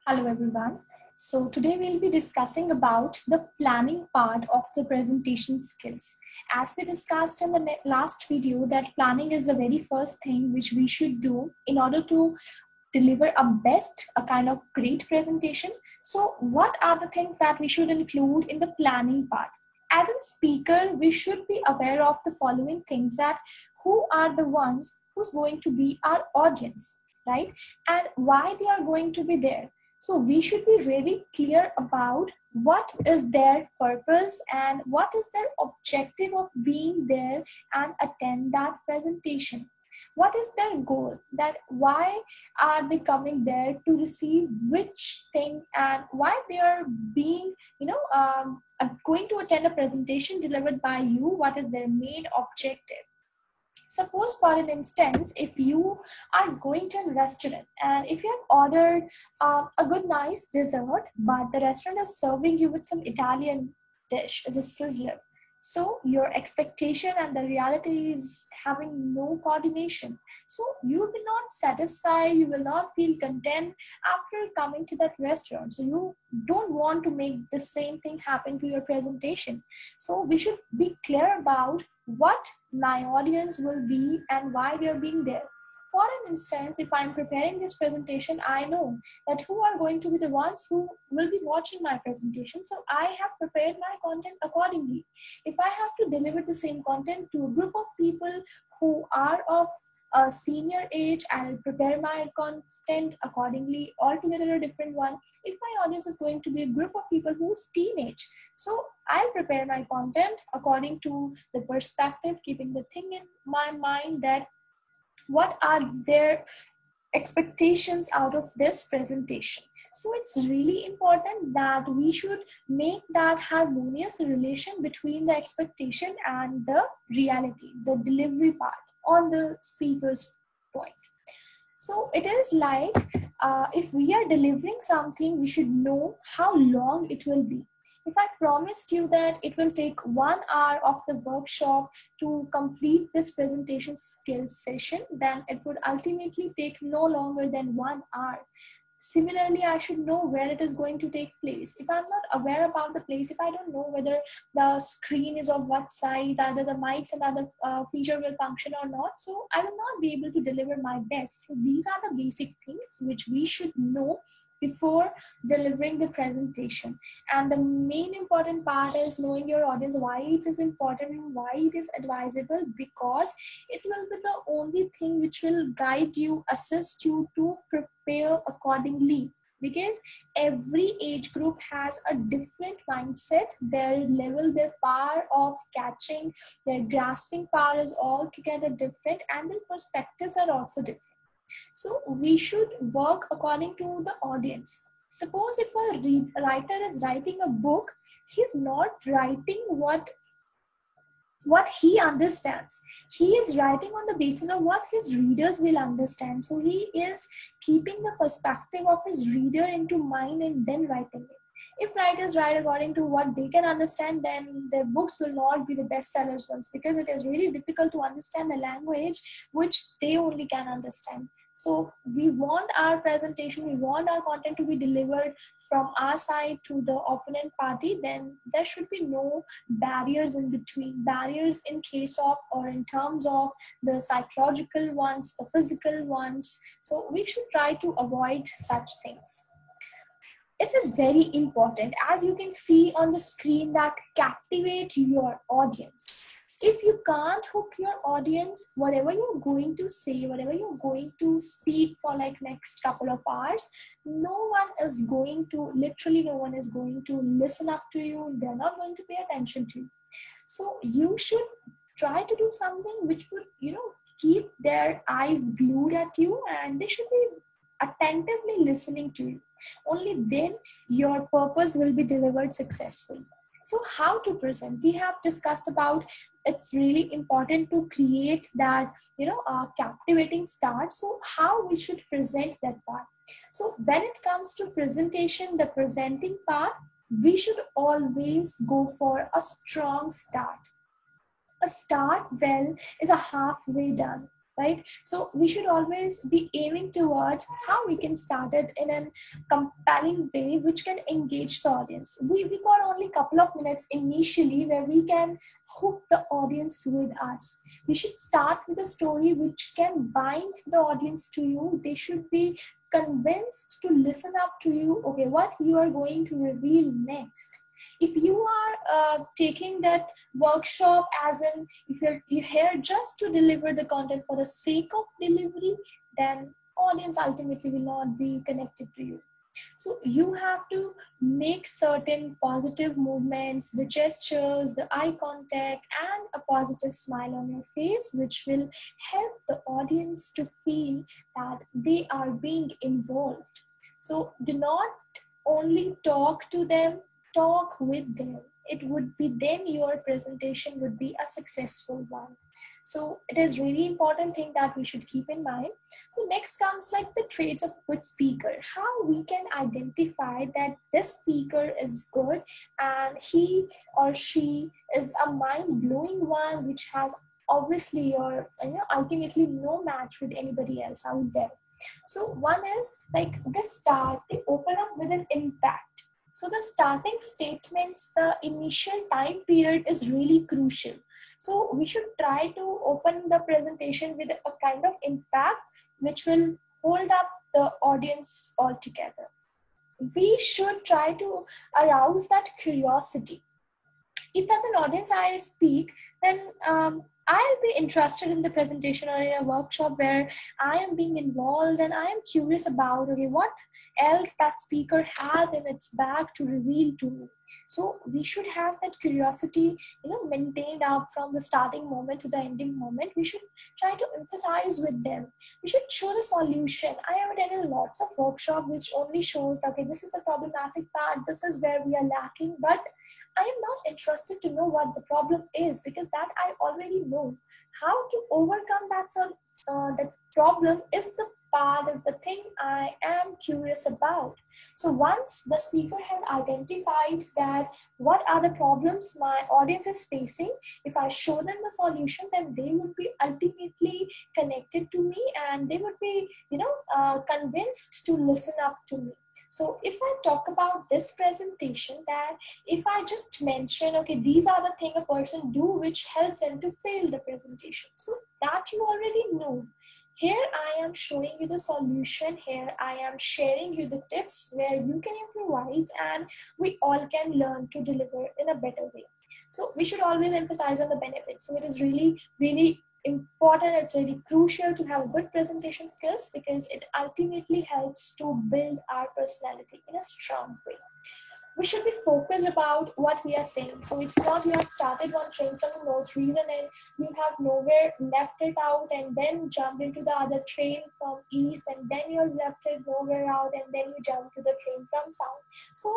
Hello everyone. So today we'll be discussing about the planning part of the presentation skills. As we discussed in the last video that planning is the very first thing which we should do in order to deliver a kind of great presentation. So what are the things that we should include in the planning part? As a speaker, we should be aware of the following things: that who are the ones who's going to be our audience, right? And why they are going to be there. So we should be really clear about what is their purpose and what is their objective of being there and attend that presentation. What is their goal? That why are they coming there to receive which thing, and why they are being, going to attend a presentation delivered by you? What is their main objective? Suppose, for an instance, if you are going to a restaurant and if you have ordered a good nice dessert, but the restaurant is serving you with some Italian dish as a sizzler, so your expectation and the reality is having no coordination. So you will not satisfy, you will not feel content after coming to that restaurant. So you don't want to make the same thing happen to your presentation. So we should be clear about what my audience will be and why they're being there. For an instance, if I'm preparing this presentation, I know that who are going to be the ones who will be watching my presentation. So I have prepared my content accordingly. If I have to deliver the same content to a group of people who are of a senior age, I'll prepare my content accordingly, altogether a different one. If my audience is going to be a group of people who's teenage, so I'll prepare my content according to the perspective, keeping the thing in my mind that what are their expectations out of this presentation. So it's really important that we should make that harmonious relation between the expectation and the reality, the delivery part on the speaker's point. So it is like if we are delivering something, we should know how long it will be. If I promised you that it will take 1 hour of the workshop to complete this presentation skills session, then it would ultimately take no longer than 1 hour. Similarly, I should know where it is going to take place. If I'm not aware about the place, if I don't know whether the screen is of what size, either the mics and other feature will function or not, so I will not be able to deliver my best. So these are the basic things which we should know before delivering the presentation. And the main important part is knowing your audience, why it is important and why it is advisable, because it will be the only thing which will guide you, assist you to prepare accordingly. Because every age group has a different mindset, their level, their power of catching, their grasping power is altogether different, and their perspectives are also different. So we should work according to the audience. Suppose if a writer is writing a book, he's not writing what he understands. He is writing on the basis of what his readers will understand. So he is keeping the perspective of his reader into mind and then writing it. If writers write according to what they can understand, then their books will not be the bestsellers ones, because it is really difficult to understand the language which they only can understand. So we want our presentation, we want our content to be delivered from our side to the opponent party. Then there should be no barriers in between, barriers in case of or in terms of the psychological ones, the physical ones. So we should try to avoid such things. It is very important, as you can see on the screen, that captivate your audience. If you can't hook your audience, whatever you're going to say, whatever you're going to speak for like next couple of hours, no one is going to listen up to you. They're not going to pay attention to you. So you should try to do something which would, keep their eyes glued at you, and they should be attentively listening to you. Only then your purpose will be delivered successfully. So how to present? We have discussed about it's really important to create that, captivating start. So how we should present that part? So when it comes to presentation, the presenting part, we should always go for a strong start. A start well is a halfway done. right? So we should always be aiming towards how we can start it in a compelling way which can engage the audience. We got only a couple of minutes initially where we can hook the audience with us. We should start with a story which can bind the audience to you. They should be convinced to listen up to you, okay, what you are going to reveal next. If you are taking that workshop as in, if you're here just to deliver the content for the sake of delivery, then audience ultimately will not be connected to you. So you have to make certain positive movements, the gestures, the eye contact, and a positive smile on your face, which will help the audience to feel that they are being involved. So do not only talk to them, talk with them. It would be then your presentation would be a successful one. So it is really important thing that we should keep in mind. So next comes like the traits of a good speaker. How we can identify that this speaker is good and he or she is a mind-blowing one, which has obviously or ultimately no match with anybody else out there. So one is like the start, they open up with an impact. So the starting statements, the initial time period is really crucial. So we should try to open the presentation with a kind of impact which will hold up the audience altogether. We should try to arouse that curiosity. If as an audience I speak, then I'll be interested in the presentation or in a workshop where I am being involved and I am curious about, okay, what else that speaker has in its bag to reveal to me. So we should have that curiosity, maintained up from the starting moment to the ending moment. We should try to emphasize with them. We should show the solution. I have attended lots of workshops which only shows, okay, this is a problematic part, this is where we are lacking, but I am not interested to know what the problem is, because that I already know. How to overcome that problem is the part of the thing I am curious about. So once the speaker has identified that what are the problems my audience is facing, if I show them the solution, then they would be ultimately connected to me and they would be, convinced to listen up to me. So if I talk about this presentation, that if I just mention, okay, these are the things a person do which helps them to fail the presentation. So that you already know. Here I am showing you the solution. Here I am sharing you the tips where you can improvise and we all can learn to deliver in a better way. So we should always emphasize on the benefits. So it is really, really important. It's really crucial to have good presentation skills because it ultimately helps to build our personality in a strong way. We should be focused about what we are saying. So it's not you have started one train from the north region and you have nowhere left it out and then jumped into the other train from east and then you left it nowhere out and then you jump to the train from south. So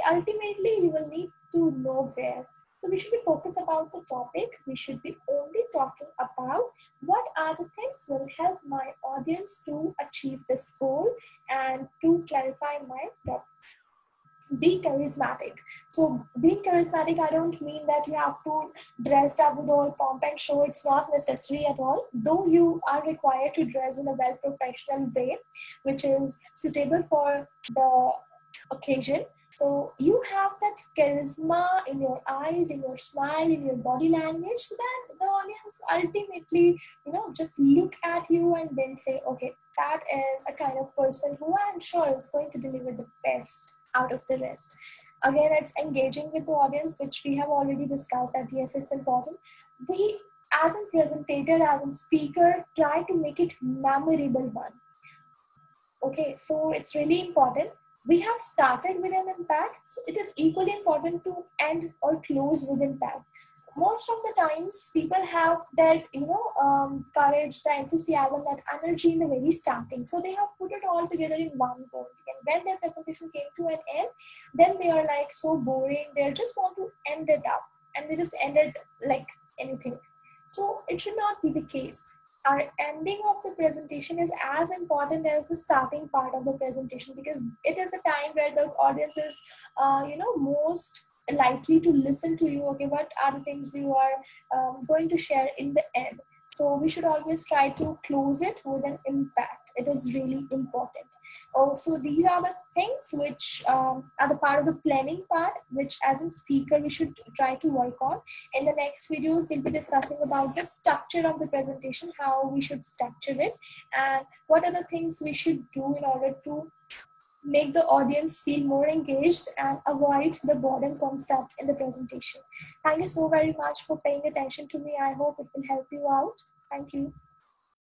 ultimately you will need to know where. So we should be focused about the topic. We should be only talking about what are the things will help my audience to achieve this goal and to clarify my topic. Be charismatic. So being charismatic, I don't mean that you have to dress up with all pomp and show. It's not necessary at all, though you are required to dress in a well professional way which is suitable for the occasion. So you have that charisma in your eyes, in your smile, in your body language, so that the audience ultimately, just look at you and then say, okay, that is a kind of person who I'm sure is going to deliver the best out of the rest. Again, it's engaging with the audience, which we have already discussed that yes, it's important. We, as a presentator, as a speaker, try to make it memorable one. Okay, so it's really important. We have started with an impact, so it is equally important to end or close with impact. Most of the times people have that courage, the enthusiasm, that energy in the very starting, so they have put it all together in one go, and when their presentation came to an end, then they are like so boring, they just want to end it up and they just end it like anything. So it should not be the case. Our ending of the presentation is as important as the starting part of the presentation, because it is the time where the audience is most likely to listen to you. Okay, what are the things you are going to share in the end? So we should always try to close it with an impact. It is really important. Also, these are the things which are the part of the planning part, which as a speaker we should try to work on. In the next videos, we'll be discussing about the structure of the presentation, how we should structure it, and what are the things we should do in order to make the audience feel more engaged and avoid the boredom concept in the presentation. Thank you so very much for paying attention to me. I hope it will help you out. Thank you.